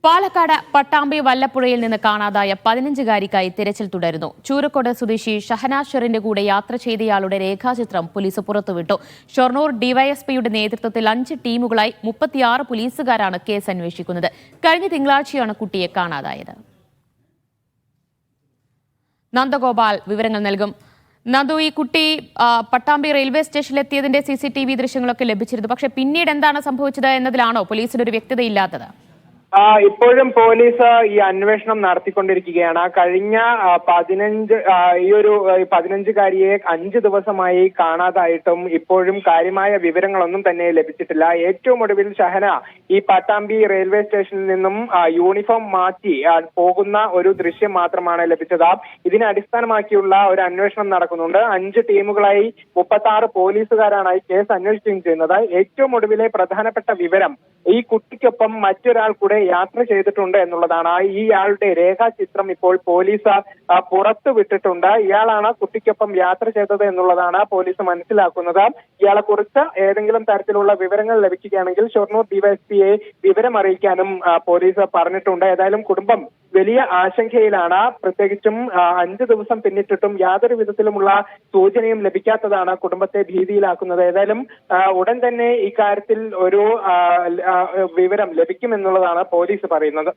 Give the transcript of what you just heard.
പാലക്കാട് പട്ടാമ്പി വല്ലപ്പുഴയിൽ നിന്ന് കാണാതായ 15-കാരിക്കായി തിരച്ചിൽ തുടരുന്നു. ചൂരക്കോട് സ്വദേശി ഷഹനാഷറിന്റെ കൂടെ യാത്ര ചെയ്തയാളുടെ രേഖാചിത്രം പോലീസ് പുറത്തുവിട്ടു. ഷൊർണൂർ ഡിവൈഎസ്പിയുടെ നേതൃത്വത്തിൽ 5 ടീമുകളായി 36 പോലീസുകാരാണ് കേസ് അന്വേഷിക്കുന്നത്. കഴിഞ്ഞ തിങ്കളാഴ്ചയാണ് കുട്ടിയെ കാണാതായത്. നന്ദഗോപാൽ വിവരങ്ങൾ നൽകും. നന്ദു, ഈ കുട്ടി പട്ടാമ്പി റെയിൽവേ സ്റ്റേഷനിലെത്തിയതിന്റെ CCTV ദൃശ്യങ്ങളൊക്കെ ലഭിച്ചിരുന്നു. പക്ഷേ പിന്നീട് എന്താണ് സംഭവിച്ചത് എന്നതിലാണോ പോലീസിന് ഒരു വ്യക്തതയില്ലാത്തത്? ഇപ്പോഴും പോലീസ് ഈ അന്വേഷണം നടത്തിക്കൊണ്ടിരിക്കുകയാണ്. കഴിഞ്ഞ 15-കാരിയെ 5 ദിവസമായി കാണാതായിട്ടും ഇപ്പോഴും കാര്യമായ വിവരങ്ങളൊന്നും തന്നെ ലഭിച്ചിട്ടില്ല. ഏറ്റവും ഒടുവിൽ ഷഹന ഈ പട്ടാമ്പി റെയിൽവേ സ്റ്റേഷനിൽ നിന്നും യൂണിഫോം മാറ്റി പോകുന്ന ഒരു ദൃശ്യം മാത്രമാണ് ലഭിച്ചത്. ഇതിനെ അടിസ്ഥാനമാക്കിയുള്ള ഒരു അന്വേഷണം നടക്കുന്നുണ്ട്. 5 ടീമുകളായി 36 പോലീസുകാരാണ് ഈ കേസ് അന്വേഷിക്കുകയും ചെയ്യുന്നത്. ഏറ്റവും ഒടുവിലെ പ്രധാനപ്പെട്ട വിവരം ഈ കുട്ടിക്കൊപ്പം മറ്റൊരാൾ കൂടെ യാത്ര ചെയ്തിട്ടുണ്ട് എന്നുള്ളതാണ്. ഇയാളുടെ രേഖാചിത്രം ഇപ്പോൾ പോലീസ് പുറത്തു വിട്ടിട്ടുണ്ട്. ഇയാളാണ് കുട്ടിക്കൊപ്പം യാത്ര ചെയ്തത് എന്നുള്ളതാണ് പോലീസ് മനസ്സിലാക്കുന്നത്. ഇയാളെ കുറിച്ച് ഏതെങ്കിലും തരത്തിലുള്ള വിവരങ്ങൾ ലഭിക്കുകയാണെങ്കിൽ ഷൊർണൂർ ഡിവൈഎസ്പിയെ വിവരം അറിയിക്കാനും പോലീസ് പറഞ്ഞിട്ടുണ്ട്. ഏതായാലും കുടുംബം വലിയ ആശങ്കയിലാണ്. പ്രത്യേകിച്ചും 5 ദിവസം പിന്നിട്ടിട്ടും യാതൊരു വിധത്തിലുമുള്ള സൂചനയും ലഭിക്കാത്തതാണ് കുടുംബത്തെ ഭീതിയിലാക്കുന്നത്. ഏതായാലും ഉടൻ തന്നെ ഇക്കാര്യത്തിൽ ഒരു വിവരം ലഭിക്കുമെന്നുള്ളതാണ് പോലീസ് പറയുന്നത്.